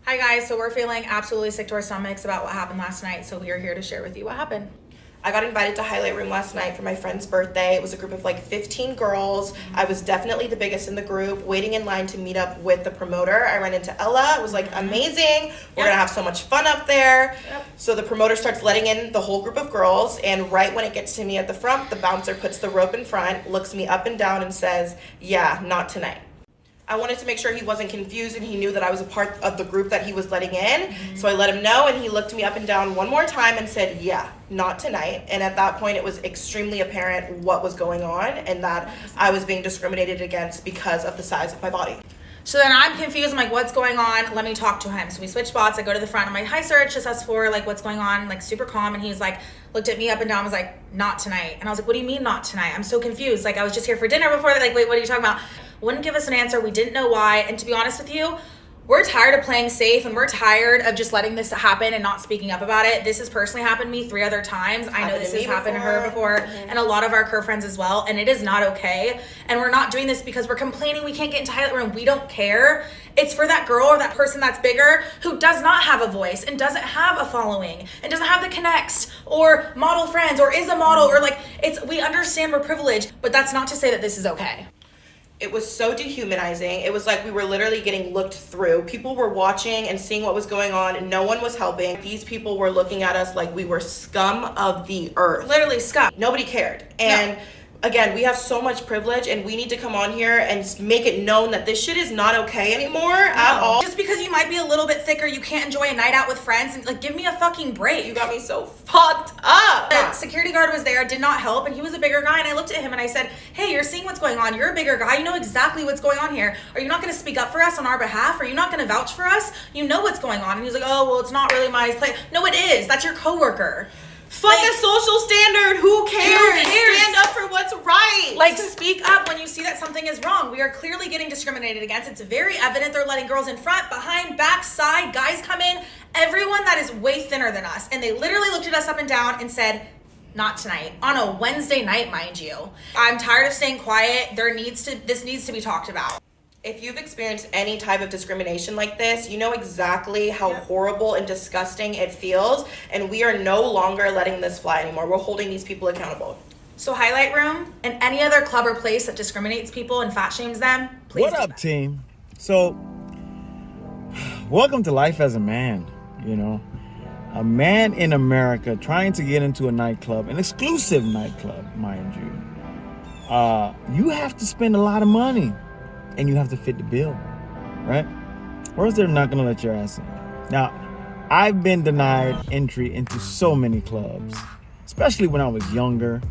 Hi guys, so we're feeling absolutely sick to our stomachs about what happened last night, so we are here to share with you what happened. I got invited to Highlight Room last night for my friend's birthday. It was a group of like 15 girls. I was definitely the biggest in the group, waiting in line to meet up with the promoter. I ran into Ella. It was like amazing. We're gonna have so much fun up there. So the promoter starts letting in the whole group of girls, and right when it gets to me at the front, the bouncer puts the rope in front, looks me up and down and says, "Yeah, not tonight." I wanted to make sure he wasn't confused and he knew that I was a part of the group that he was letting in. So I let him know, and he looked me up and down one more time and said, "Yeah, not tonight." And at that point, it was extremely apparent what was going on and that I was being discriminated against because of the size of my body. So then I'm confused. I'm like, what's going on? Let me talk to him. So we switch spots. I go to the front. I'm like, "Hi, sir, it's just us four. Like, what's going on?" Like, super calm. And he's like, looked at me up and down, was like, "Not tonight." And I was like, "What do you mean not tonight? I'm so confused. Like, I was just here for dinner before that. Like, wait, what are you talking about?" Wouldn't give us an answer. We didn't know why. And to be honest with you, we're tired of playing safe and we're tired of just letting this happen and not speaking up about it. This has personally happened to me 3 other times. I know this has happened to her before and a lot of our Curve friends as well. And it is not okay. And we're not doing this because we're complaining we can't get into Highlight Room. We don't care. It's for that girl or that person that's bigger who does not have a voice and doesn't have a following and doesn't have the connects or model friends or is a model or like we understand we're privileged, but that's not to say that this is okay. It was so dehumanizing. It was like we were literally getting looked through. People were watching and seeing what was going on, and no one was helping. These people were looking at us like we were scum of the earth. Literally scum. Nobody cared. And again, we have so much privilege, and we need to come on here and make it known that this shit is not okay anymore at all. Just because you might be a little bit thicker, you can't enjoy a night out with friends, and like, give me a fucking break. You got me so fucked up. The security guard was there, did not help, and he was a bigger guy, and I looked at him and I said, "Hey, you're seeing what's going on. You're a bigger guy. You know exactly what's going on here. Are you not going to speak up for us on our behalf? Are you not going to vouch for us? You know what's going on." And he was like, "Oh, well, it's not really my place." No, it is. That's your coworker. Fuck a social standard. Who cares? Stand up for what's right. Like, speak up when you see that something is wrong. We are clearly getting discriminated against. It's very evident. They're letting girls in front, behind, back, side, guys come in, everyone that is way thinner than us. And they literally looked at us up and down and said, "Not tonight." On a Wednesday night, mind you. I'm tired of staying quiet. This needs to be talked about. If you've experienced any type of discrimination like this, you know exactly how horrible and disgusting it feels, and we are no longer letting this fly anymore. We're holding these people accountable. So Highlight Room and any other club or place that discriminates people and fat shames them, please. What up, team? So, welcome to life as a man, you know. A man in America trying to get into a nightclub, an exclusive nightclub, mind you. You have to spend a lot of money. And you have to fit the bill, right? Or else they're not gonna let your ass in. Now, I've been denied entry into so many clubs, especially when I was younger.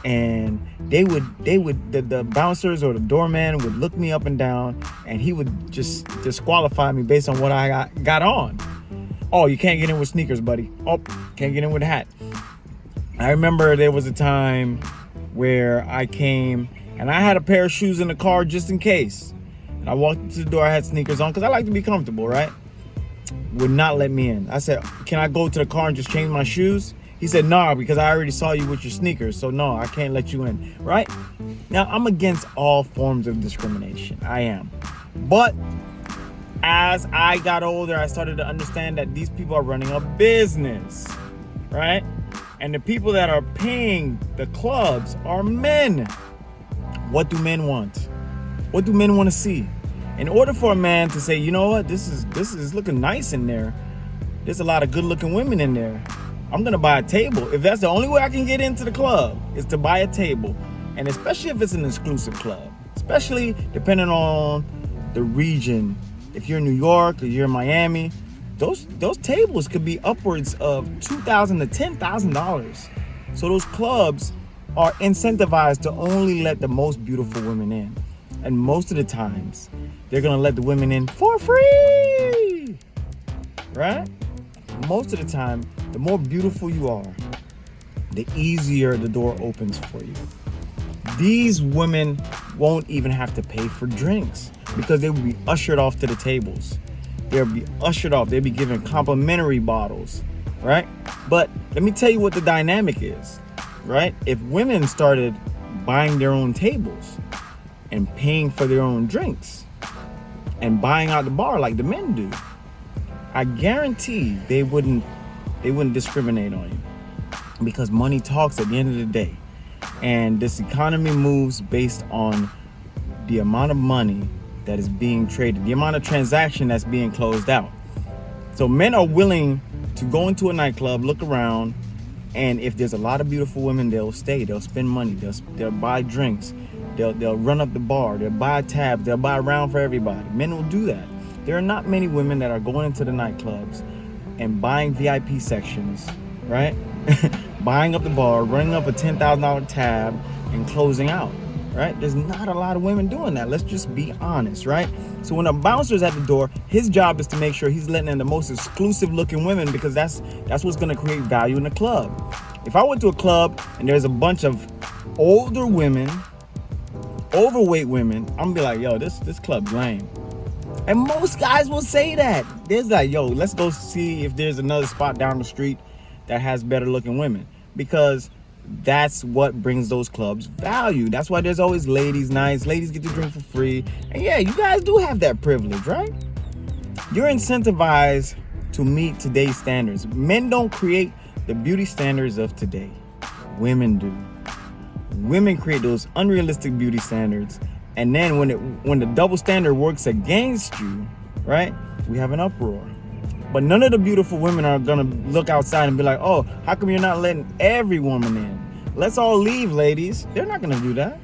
And the bouncers or the doorman would look me up and down, and he would just disqualify me based on what I got on. "Oh, you can't get in with sneakers, buddy. Oh, can't get in with a hat." I remember there was a time where I came and I had a pair of shoes in the car just in case. And I walked into the door, I had sneakers on because I like to be comfortable, right? Would not let me in. I said, "Can I go to the car and just change my shoes?" He said, "No, because I already saw you with your sneakers. So no, I can't let you in," right? Now, I'm against all forms of discrimination. I am. But as I got older, I started to understand that these people are running a business, right? And the people that are paying the clubs are men. What do men want? What do men want to see? In order for a man to say, "You know what, this is looking nice in there. There's a lot of good looking women in there. I'm gonna buy a table." If that's the only way I can get into the club is to buy a table, and especially if it's an exclusive club, especially depending on the region. If you're in New York or you're in Miami, those tables could be upwards of $2,000 to $10,000. So those clubs are incentivized to only let the most beautiful women in. And most of the times, they're gonna let the women in for free, right? Most of the time, the more beautiful you are, the easier the door opens for you. These women won't even have to pay for drinks because they will be ushered off to the tables. They'll be ushered off. They'll be given complimentary bottles, right? But let me tell you what the dynamic is. Right? If women started buying their own tables and paying for their own drinks and buying out the bar like the men do, I guarantee they wouldn't discriminate on you, because money talks at the end of the day. And this economy moves based on the amount of money that is being traded, the amount of transaction that's being closed out. So men are willing to go into a nightclub, look around, and if there's a lot of beautiful women, they'll stay, they'll spend money, they'll buy drinks, they'll run up the bar, they'll buy tabs, they'll buy a round for everybody. Men will do that. There are not many women that are going into the nightclubs and buying VIP sections, right? Buying up the bar, running up a $10,000 tab, and closing out, right? There's not a lot of women doing that. Let's just be honest, right? So when a bouncer's at the door, his job is to make sure he's letting in the most exclusive looking women, because that's what's gonna create value in the club. If I went to a club and there's a bunch of older women, overweight women, I'm gonna be like, yo, this club's lame. And most guys will say that. There's like, yo, let's go see if there's another spot down the street that has better looking women, because that's what brings those clubs value. That's why there's always ladies' nights. Ladies get to drink for free. And yeah, you guys do have that privilege, right? You're incentivized to meet today's standards. Men don't create the beauty standards of today. Women do. Women create those unrealistic beauty standards. And then when the double standard works against you, right, we have an uproar. But none of the beautiful women are gonna look outside and be like, oh, how come you're not letting every woman in? Let's all leave, ladies. They're not gonna do that.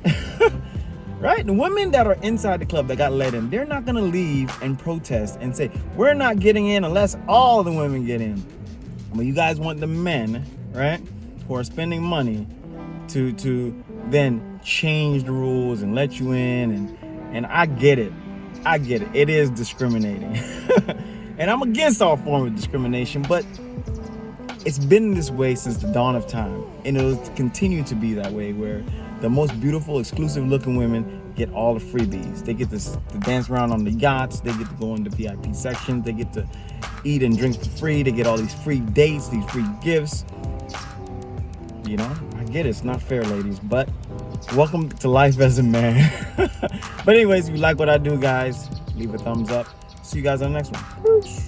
Right? The women that are inside the club that got let in, they're not gonna leave and protest and say, we're not getting in unless all the women get in. But you guys want the men, right, who are spending money to then change the rules and let you in, and I get it. It is discriminating. And I'm against all form of discrimination, but it's been this way since the dawn of time, and it'll continue to be that way, where the most beautiful, exclusive looking women get all the freebies. They get to dance around on the yachts, they get to go in the VIP sections, they get to eat and drink for free, they get all these free dates, these free gifts. You know, I get it, it's not fair, ladies, but welcome to life as a man. But anyways, if you like what I do, guys, leave a thumbs up. See you guys on the next one. Peace.